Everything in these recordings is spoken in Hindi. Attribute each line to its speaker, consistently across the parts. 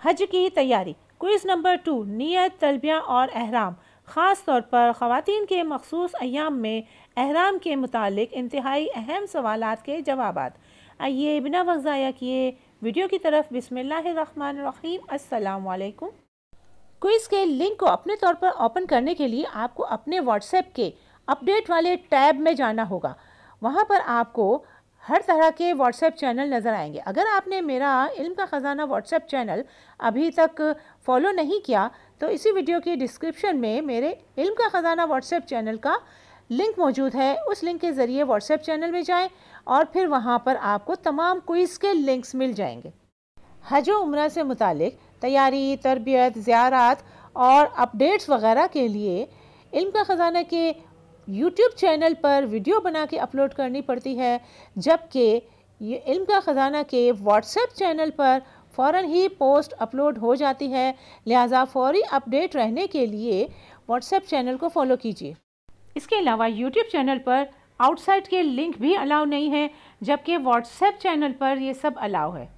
Speaker 1: हज की तैयारी। क्विज़ नंबर 2, नियत, तलबिया और अहराम। ख़ास तौर पर ख़वातीन के मखसूस अय्याम में अहराम के मुतालिक इंतहाई अहम सवालात के जवाबात। आइए बिना वक्त ज़ाया किए वीडियो की तरफ। बिस्मिल्लाहिर्रहमानिर्रहीम। अस्सलाम वालेकुम। क्विज़ के लिंक को अपने तौर पर ओपन करने के लिए आपको अपने व्हाट्सएप के अपडेट वाले टैब में जाना होगा। वहाँ पर आपको हर तरह के व्हाट्सएप चैनल नज़र आएंगे। अगर आपने मेरा इल्म का ख़जाना व्हाट्सएप चैनल अभी तक फॉलो नहीं किया तो इसी वीडियो की डिस्क्रिप्शन में मेरे इल्म का ख़जाना व्हाट्सएप चैनल का लिंक मौजूद है। उस लिंक के ज़रिए व्हाट्सएप चैनल में जाएं और फिर वहाँ पर आपको तमाम क्विज़ के लिंक्स मिल जाएंगे। हज व उम्रा से मुतालिक तैयारी, तरबियत, ज़ियारत और अपडेट्स वगैरह के लिए इल्म का ख़जाना के यूट्यूब चैनल पर वीडियो बना के अपलोड करनी पड़ती है, जबकि ये इल्म का ख़जाना के व्हाट्सएप चैनल पर फ़ौरन ही पोस्ट अपलोड हो जाती है। लिहाजा फौरी अपडेट रहने के लिए व्हाट्सएप चैनल को फॉलो कीजिए। इसके अलावा यूट्यूब चैनल पर आउटसाइड के लिंक भी अलाउ नहीं है, जबकि व्हाट्सएप चैनल पर ये सब अलाउ है।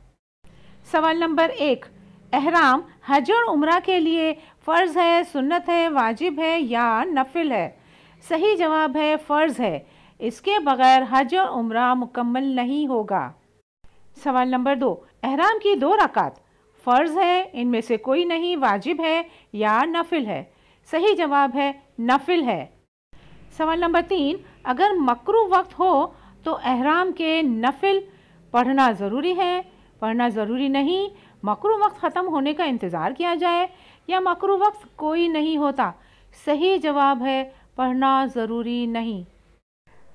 Speaker 1: सवाल नंबर 1, अहराम हज और उम्रा के लिए फ़र्ज़ है, सुन्नत है, वाजिब है या नफिल है? सही जवाब है फ़र्ज़ है। इसके बगैर हज और उम्रा मुकम्मल नहीं होगा। सवाल नंबर 2, अहराम की 2 रकात फ़र्ज़ है, इनमें से कोई नहीं, वाजिब है या नफिल है? सही जवाब है नफिल है। सवाल नंबर 3, अगर मकरूह वक्त हो तो अहराम के नफिल पढ़ना ज़रूरी है, पढ़ना ज़रूरी नहीं, मकरूह वक्त ख़त्म होने का इंतज़ार किया जाए या मकरूह वक्त कोई नहीं होता? सही जवाब है पढ़ना ज़रूरी नहीं।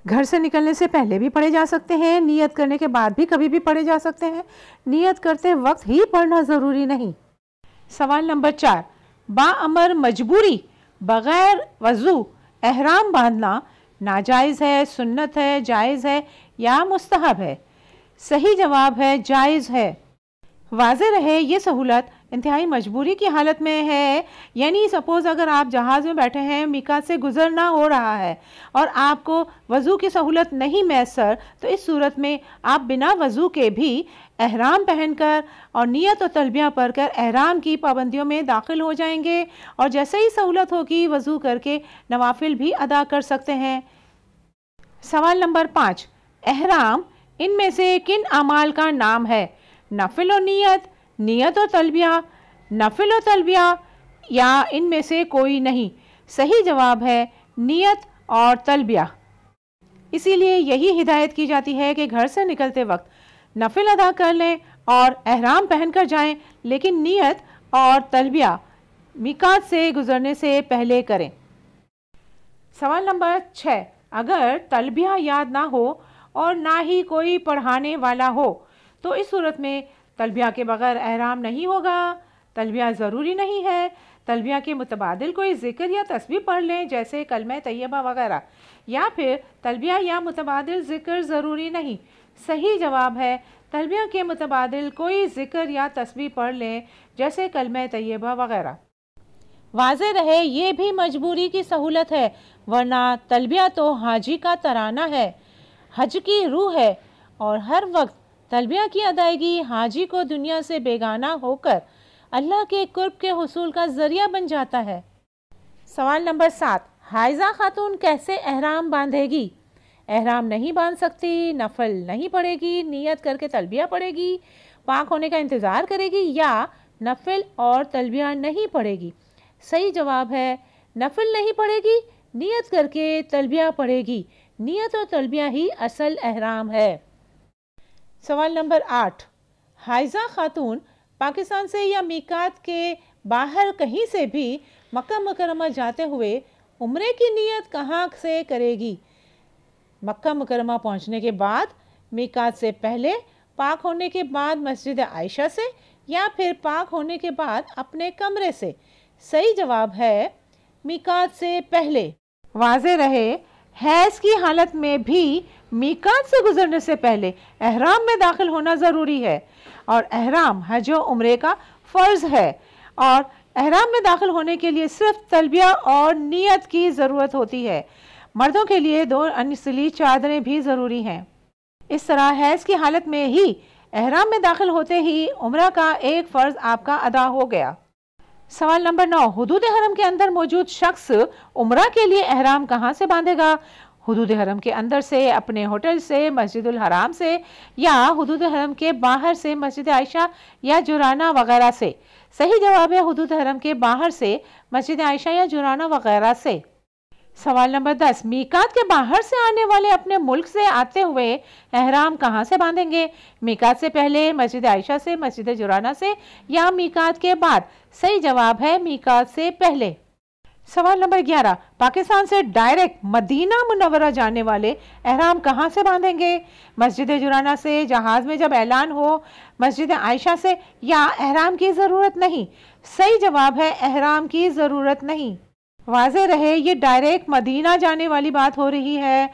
Speaker 1: घर से निकलने से पहले भी पढ़े जा सकते हैं, नियत करने के बाद भी कभी भी पढ़े जा सकते हैं, नियत करते वक्त ही पढ़ना ज़रूरी नहीं। सवाल नंबर 4, बाअमर मजबूरी बग़ैर वज़ू अहराम बांधना नाजायज़ है, सुन्नत है, जायज़ है या मुस्तहब है? सही जवाब है जायज़ है। वाज़े रहे ये सहूलत इंतहाई मजबूरी की हालत में है, यानी सपोज़ अगर आप जहाज़ में बैठे हैं, मीकात से गुज़रना हो रहा है और आपको वज़ू की सहूलत नहीं मैसर, तो इस सूरत में आप बिना वज़ू के भी अहराम पहनकर और नियत और तलबिया पढ़कर अहराम की पाबंदियों में दाखिल हो जाएंगे और जैसे ही सहूलत होगी वज़ू करके नवाफिल भी अदा कर सकते हैं। सवाल नंबर 5, अहराम इनमें से किन अमाल का नाम है? नफिल और नियत, नियत और तलबिया, नफिल और तलबिया या इनमें से कोई नहीं? सही जवाब है नियत और तलबिया। इसीलिए यही हिदायत की जाती है कि घर से निकलते वक्त नफिल अदा कर लें और अहराम पहनकर जाएं, लेकिन नियत और तलबिया मीकात से गुजरने से पहले करें। सवाल नंबर 6, अगर तलबिया याद ना हो और ना ही कोई पढ़ाने वाला हो तो इस सूरत में तलबिया के बगैर अहराम नहीं होगा। तलबिया ज़रूरी नहीं है। तलबिया के मुतबादिल कोई ज़िक्र या तस्बीह पढ़ लें, जैसे कलमा तैयबा वगैरह, या फिर तलबिया या मुतबादिल ज़िक्र ज़रूरी नहीं। सही जवाब है तलबिया के मुतबादिल कोई ज़िक्र या तस्बीह पढ़ लें, जैसे कलमा तैयबा वगैरह। वाज़े रहे ये भी मजबूरी की सहूलत है, वरना तलबिया तो हाजी का तराना है, हज की रूह है और हर वक्त तलबिया की अदायगी हाजी को दुनिया से बेगाना होकर अल्लाह के कुर्ब के हुसूल का ज़रिया बन जाता है। सवाल नंबर 7, हाइज़ा खातून कैसे अहराम बांधेगी? अहराम नहीं बांध सकती, नफल नहीं पढ़ेगी, नियत करके तलबिया पढ़ेगी, पाक होने का इंतज़ार करेगी या नफिल और तलबिया नहीं पढ़ेगी? सही जवाब है नफिल नहीं पढ़ेगी, नियत करके तलबिया पढ़ेगी। नियत और तलबिया ही असल अहराम है। सवाल नंबर 8, हाइज़ा खातून पाकिस्तान से या मीकात के बाहर कहीं से भी मक्का मुकरमा जाते हुए उम्रे की नियत कहाँ से करेगी? मक्का मुकरमा पहुँचने के बाद, मीकात से पहले, पाक होने के बाद मस्जिद आयशा से या फिर पाक होने के बाद अपने कमरे से? सही जवाब है मीकात से पहले। वाज़े रहे हैज़ की हालत में भी मीकात से गुजरने से पहले अहराम में दाखिल होना ज़रूरी है और अहराम हज और उम्रे का फ़र्ज़ है और अहराम में दाखिल होने के लिए सिर्फ तलबिया और नियत की ज़रूरत होती है। मर्दों के लिए 2 अनसली चादरें भी ज़रूरी हैं। इस तरह हैज़ की हालत में ही एहराम में दाखिल होते ही उम्रा का एक फ़र्ज आपका अदा हो गया। सवाल नंबर 9, हुदूद हरम के अंदर मौजूद शख्स उम्रा के लिए एहराम कहाँ से बांधेगा? हुदूद हरम के अंदर से, अपने होटल से, मस्जिदुल हराम से, या हुदूद हरम के बाहर से मस्जिद आयशा या जुराना वगैरह से? सही जवाब है हुदूद हरम के बाहर से, मस्जिद आयशा या जुराना वगैरह से। सवाल नंबर 10, मीकात के बाहर से आने वाले अपने मुल्क से आते हुए एहराम कहाँ से बांधेंगे? मीकात से पहले, मस्जिद आयशा से, मस्जिद जुराना से, या मीकात के बाद? सही जवाब है मीकात से पहले। सवाल नंबर 11, पाकिस्तान से डायरेक्ट मदीना मुनव्वरा जाने वाले एहराम कहाँ से बांधेंगे? मस्जिद जुराना से, जहाज में जब ऐलान हो, मस्जिद आयशा से, या एहराम की ज़रूरत नहीं? सही जवाब है एहराम की ज़रूरत नहीं। वाज़े रहे ये डायरेक्ट मदीना जाने वाली बात हो रही है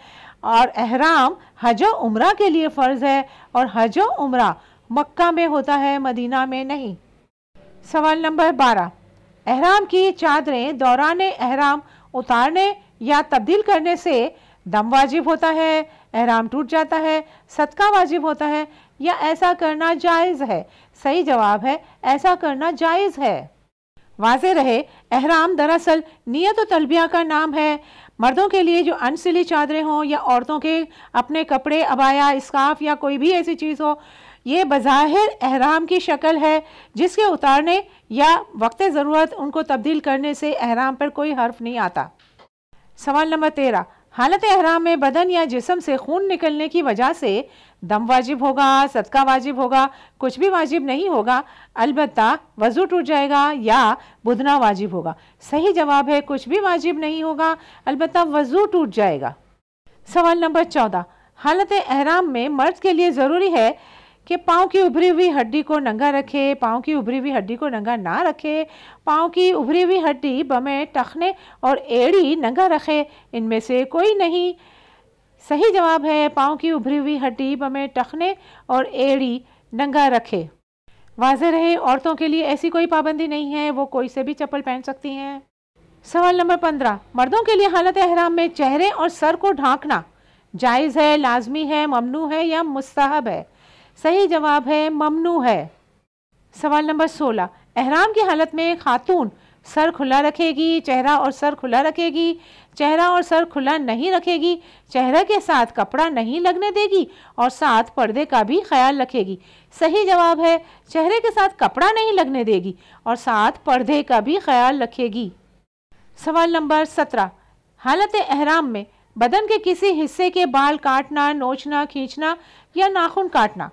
Speaker 1: और एहराम हज और उम्रा के लिए फ़र्ज़ है और हज और उम्रा मक्का में होता है, मदीना में नहीं। सवाल नंबर 12, एहराम की चादरें दौरान एहराम उतारने या तब्दील करने से दम वाजिब होता है, एहराम टूट जाता है, सदका वाजिब होता है, या ऐसा करना जायज़ है? सही जवाब है ऐसा करना जायज़ है। वाज़े रहे एहराम दरअसल नियत और तलबिया का नाम है। मर्दों के लिए जो अनसिली चादरें हों या औरतों के अपने कपड़े, अबाया, स्कार्फ या कोई भी ऐसी चीज़ हो, ये बज़ाहिर एहराम की शक्ल है जिसके उतारने या वक्त ज़रूरत उनको तब्दील करने से एहराम पर कोई हर्फ नहीं आता। सवाल नंबर 13, हालत एहराम में बदन या जिस्म से खून निकलने की वजह से दम वाजिब होगा, सदका वाजिब होगा, कुछ भी वाजिब नहीं होगा, अलबत्ता वज़ू टूट जाएगा, या बुदना वाजिब होगा? सही जवाब है कुछ भी वाजिब नहीं होगा, अलबत्ता वज़ू टूट जाएगा। सवाल नंबर 14, हालत एहराम में मर्द के लिए ज़रूरी है कि पाँव की उभरी हुई हड्डी को नंगा रखे, पाँव की उभरी हुई हड्डी को नंगा ना रखे, पाँव की उभरी हुई हड्डी बमें, टखने और एड़ी नंगा रखे? इनमें से कोई नहीं। सही जवाब है पाँव की उभरी हुई हड्डी बमें, टखने और एड़ी नंगा रखे। वाज़े रहे औरतों के लिए ऐसी कोई पाबंदी नहीं है, वो कोई से भी चप्पल पहन सकती हैं। सवाल नंबर 15, मर्दों के लिए हालत एहराम में चेहरे और सर को ढांकना जायज़ है, लाजमी है, ममनू है या मुस्तहब है? सही जवाब है ममनू है। सवाल नंबर 16, एहराम की हालत में खातून सर खुला रखेगी, चेहरा और सर खुला रखेगी, चेहरा और सर खुला नहीं रखेगी, चेहरे के साथ कपड़ा नहीं लगने देगी और साथ पर्दे का भी ख्याल रखेगी? सही जवाब है चेहरे के साथ कपड़ा नहीं लगने देगी और साथ पर्दे का भी ख्याल रखेगी। सवाल नंबर 17, हालत एहराम में बदन के किसी हिस्से के बाल काटना, नोचना, खींचना या नाखून काटना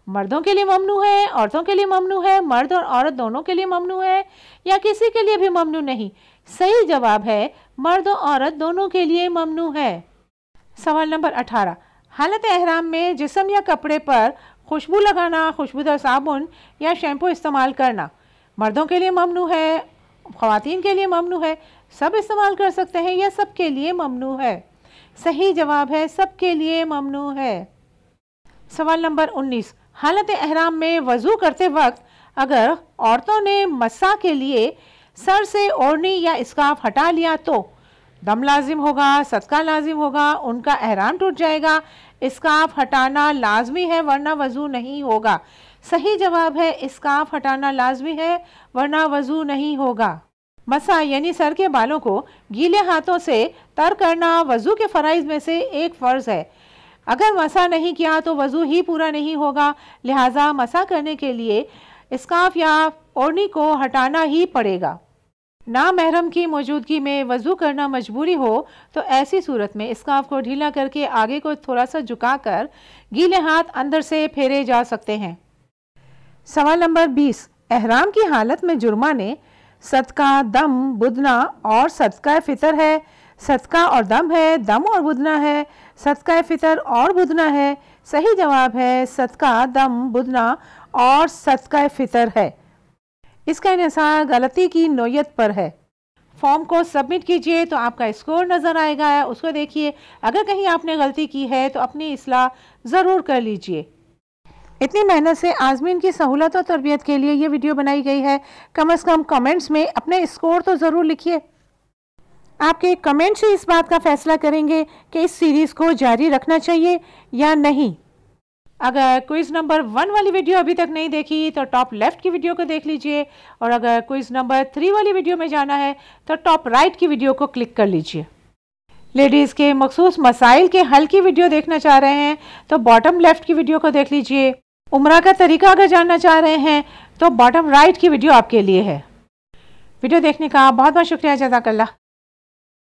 Speaker 1: मर्दों के लिए ममनू है, औरतों के लिए ममनू है, मर्द और औरत दोनों के लिए ममनू है, या किसी के लिए भी ममनू नहीं? सही जवाब है मर्द और औरत दोनों के लिए ममनू है। सवाल नंबर 18, हालत एहराम में जिस्म या कपड़े पर खुशबू लगाना, खुशबूदार साबुन या शैम्पू इस्तेमाल करना मर्दों के लिए ममनू है, ख़वातीन के लिए ममनू है, सब इस्तेमाल कर सकते हैं या सब के लिए ममनू है? सही जवाब है सब के लिए ममनू है। सवाल नंबर 19, हालत एहराम में वज़ू करते वक्त अगर औरतों ने मसा के लिए सर से ओढ़नी या स्कार्फ हटा लिया तो दम लाजिम होगा, सदका लाजिम होगा, उनका एहराम टूट जाएगा, स्कार्फ हटाना लाजमी है वरना वज़ू नहीं होगा? सही जवाब है स्कार्फ हटाना लाजमी है वरना वज़ू नहीं होगा। मसा यानी सर के बालों को गीले हाथों से तर करना वज़ू के फ़राइज़ में से एक फ़र्ज़ है। अगर मसा नहीं किया तो वज़ू ही पूरा नहीं होगा, लिहाजा मसा करने के लिए स्कार्फ या ओढ़नी को हटाना ही पड़ेगा। नामहरम की मौजूदगी में वज़ू करना मजबूरी हो तो ऐसी सूरत में स्कार्फ को ढीला करके आगे को थोड़ा सा झुकाकर गीले हाथ अंदर से फेरे जा सकते हैं। सवाल नंबर 20, एहराम की हालत में जुर्माने सदका, दम, बुदना और सदका फ़ितर है, सदका और दम है, दम और बुदना है, सदका फ़ितर और बुदना है? सही जवाब है सदका, दम, बुदना और सदका फ़ितर है। इसका इन्हिसार गलती की नोयत पर है। फॉर्म को सबमिट कीजिए तो आपका स्कोर नज़र आएगा, उसको देखिए। अगर कहीं आपने गलती की है तो अपनी इस्लाह ज़रूर कर लीजिए। इतनी मेहनत से आज़मीन की सहूलत और तरबियत के लिए ये वीडियो बनाई गई है। कम से कम कमेंट्स में अपने स्कोर तो ज़रूर लिखिए। आपके कमेंट्स ही इस बात का फ़ैसला करेंगे कि इस सीरीज़ को जारी रखना चाहिए या नहीं। अगर क्विज़ नंबर 1 वाली वीडियो अभी तक नहीं देखी तो टॉप लेफ़्ट की वीडियो को देख लीजिए, और अगर क्विज़ नंबर 3 वाली वीडियो में जाना है तो टॉप राइट की वीडियो को क्लिक कर लीजिए। लेडीज़ के मखसूस मसाइल के हल की वीडियो देखना चाह रहे हैं तो बॉटम लेफ़्ट की वीडियो को देख लीजिए। उम्रा का तरीका अगर जानना चाह रहे हैं तो बॉटम राइट की वीडियो आपके लिए है। वीडियो देखने का बहुत बहुत शुक्रिया, जज़ाकल्लाह।